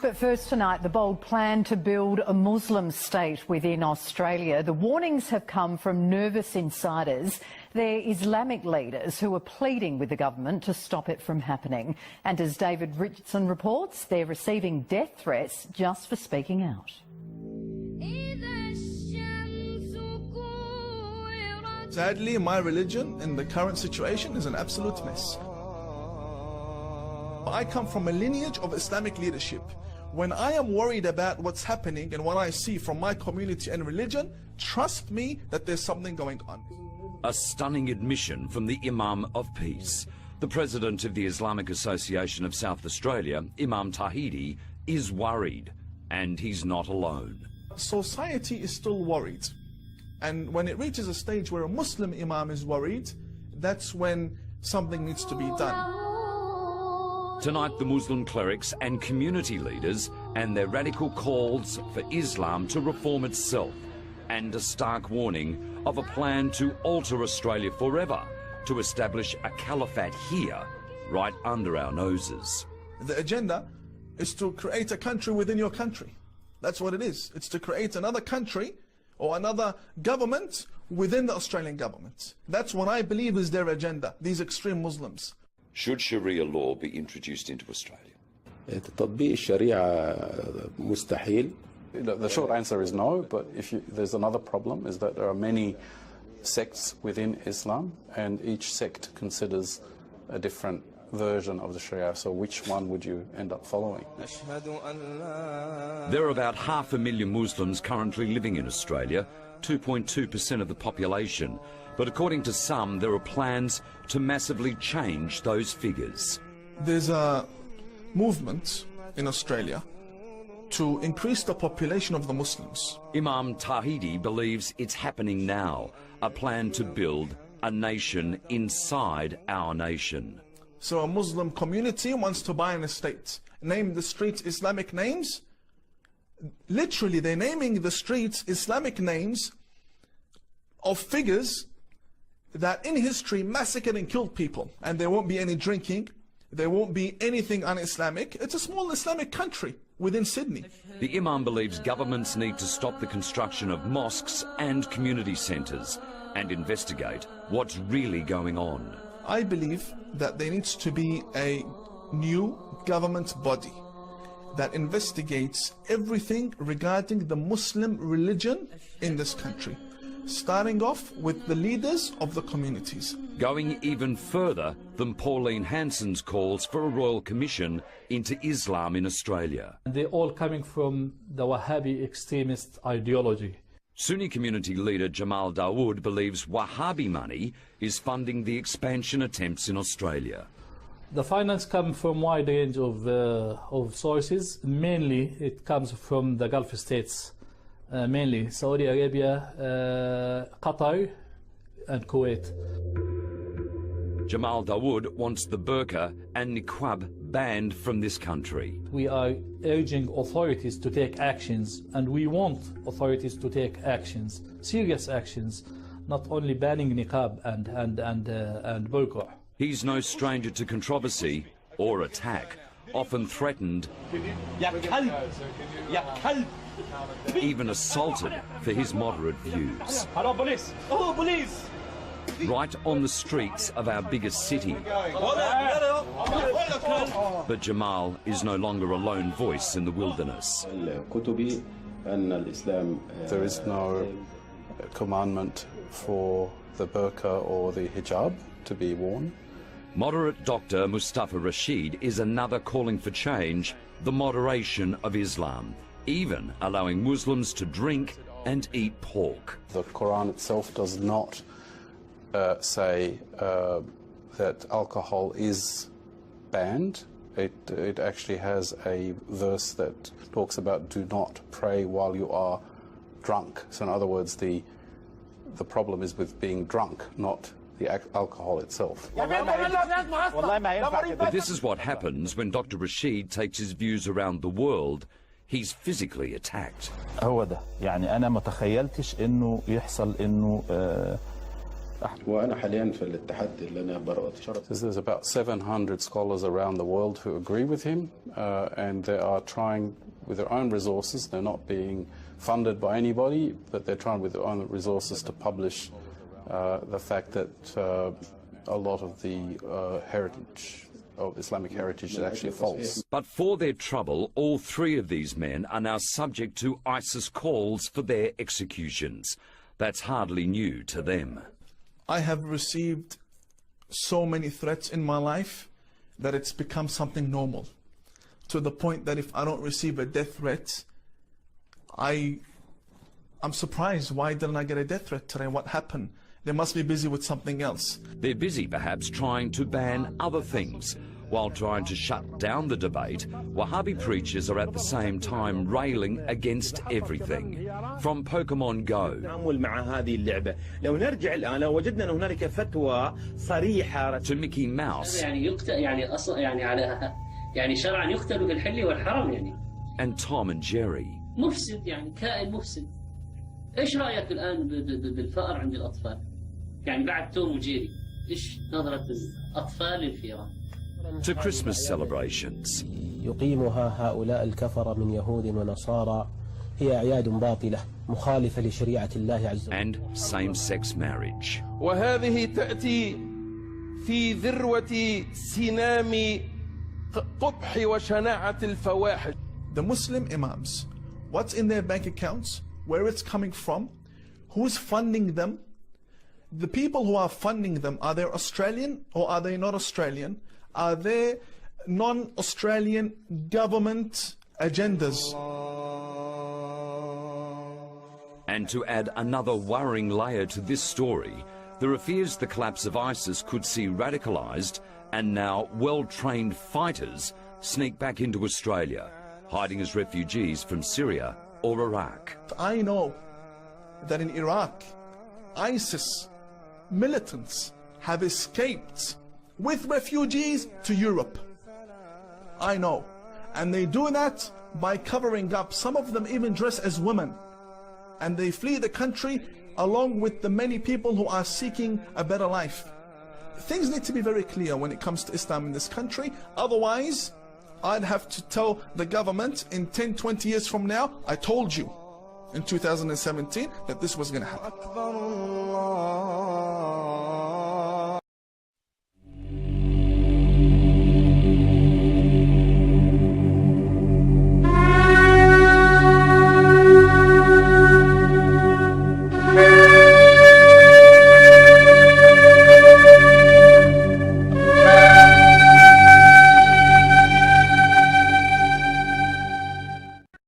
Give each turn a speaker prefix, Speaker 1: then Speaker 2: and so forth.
Speaker 1: But first tonight, the bold plan to build a Muslim state within Australia. The warnings have come from nervous insiders. They're Islamic leaders who are pleading with the government to stop it from happening. And as David Richardson reports, they're receiving death threats just for speaking out.
Speaker 2: Sadly, my religion in the current situation is an absolute mess. I come from a lineage of Islamic leadership. When I am worried about what's happening and what I see from my community and religion, trust me that there's something going on.
Speaker 3: A stunning admission from the Imam of Peace. The president of the Islamic Association of South Australia, Imam Tawhidi, is worried, and he's not alone.
Speaker 2: Society is still worried. And when it reaches a stage where a Muslim Imam is worried, that's when something needs to be done.
Speaker 3: Tonight, the Muslim clerics and community leaders and their radical calls for Islam to reform itself, and a stark warning of a plan to alter Australia forever, to establish a caliphate here, right under our noses.
Speaker 2: The agenda is to create a country within your country. That's what it is. It's to create another country or another government within the Australian government. That's what I believe is their agenda, these extreme Muslims.
Speaker 3: Should Sharia law be introduced into Australia?
Speaker 4: تطبيق الشريعة مستحيل.
Speaker 5: The short answer is no, but there's another problem, is that there are many sects within Islam, and each sect considers a different version of the Sharia, so which one would you end up following?
Speaker 3: There are about 500,000 Muslims currently living in Australia, 2.2% of the population. But according to some, there are plans to massively change those figures.
Speaker 2: There's a movement in Australia to increase the population of the Muslims.
Speaker 3: Imam Tawhidi believes it's happening now, a plan to build a nation inside our nation.
Speaker 2: So a Muslim community wants to buy an estate, name the streets Islamic names. Literally, they're naming the streets Islamic names of figures that in history massacred and killed people. And there won't be any drinking, there won't be anything un-Islamic. It's a small Islamic country within Sydney.
Speaker 3: The Imam believes governments need to stop the construction of mosques and community centres and investigate what's really going on.
Speaker 2: I believe that there needs to be a new government body that investigates everything regarding the Muslim religion in this country, starting off with the leaders of the communities.
Speaker 3: Going even further than Pauline Hanson's calls for a royal commission into Islam in Australia.
Speaker 6: They're all coming from the Wahhabi extremist ideology.
Speaker 3: Sunni community leader Jamal Dawood believes Wahhabi money is funding the expansion attempts in Australia.
Speaker 6: The finance comes from a wide range of sources. Mainly it comes from the Gulf states, mainly Saudi Arabia, Qatar and Kuwait.
Speaker 3: Jamal Dawood wants the burqa and niqab banned from this country.
Speaker 6: We are urging authorities to take actions, and we want authorities to take actions, serious actions, not only banning niqab and burqa.
Speaker 3: He's no stranger to controversy or attack, often threatened, even assaulted for his moderate views.
Speaker 7: Hello, police! Oh, police!
Speaker 3: Right on the streets of our biggest city. But Jamal is no longer a lone voice in the wilderness.
Speaker 5: There is no commandment for the burqa or the hijab to be worn.
Speaker 3: Moderate Dr. Mustafa Rashid is another calling for change, the moderation of Islam, even allowing Muslims to drink and eat pork.
Speaker 5: The Quran itself does not say that alcohol is banned. It actually has a verse that talks about do not pray while you are drunk. So in other words, the problem is with being drunk, not the alcohol itself.
Speaker 3: But this is what happens when Dr. Rashid takes his views around the world. He's physically attacked.
Speaker 8: هو ده يعني أنا ما تخيلتش إنه يحصل إنه
Speaker 4: وأنا حاليا في الاتحاد اللي أنا برأت شرط.
Speaker 5: There's about 700 scholars around the world who agree with him, and they are trying with their own resources. They're not being funded by anybody, but they're trying with their own resources to publish the fact that a lot of the heritage of Islamic heritage is actually false.
Speaker 3: But for their trouble, all three of these men are now subject to ISIS calls for their executions. That's hardly new to them.
Speaker 2: I have received so many threats in my life that it's become something normal, to the point that if I don't receive a death threat, I'm surprised. Why didn't I get a death threat today? What happened? They must be busy with something else.
Speaker 3: They're busy perhaps trying to ban other things. While trying to shut down the debate, Wahhabi preachers are at the same time railing against everything. From Pokemon Go to Mickey Mouse and Tom and Jerry.
Speaker 8: مفسد يعني كائن مفسد. ايش رايك الان بالفأر عند الاطفال؟ يعني بعد توم وجيري، ايش نظرة الاطفال للفئران؟
Speaker 3: To Christmas celebrations.
Speaker 9: يقيمها هؤلاء الكفر من يهود ونصارى هي أعياد باطلة مخالفة لشريعة الله عز وجل.
Speaker 3: And same-sex marriage.
Speaker 10: وهذه تأتي في ذروة سنام قبح وشناعة الفواحش.
Speaker 2: The Muslim imams, what's in their bank accounts, where it's coming from, who's funding them, the people who are funding them, are they Australian or are they not Australian? Are there non-Australian government agendas?
Speaker 3: And to add another worrying layer to this story, there are fears the collapse of ISIS could see radicalised and now well-trained fighters sneak back into Australia, hiding as refugees from Syria or Iraq.
Speaker 2: I know that in Iraq, ISIS militants have escaped with refugees to Europe. I know. And they do that by covering up. Some of them even dress as women. And they flee the country along with the many people who are seeking a better life. Things need to be very clear when it comes to Islam in this country. Otherwise, I'd have to tell the government in 10, 20 years from now, I told you in 2017 that this was going to happen.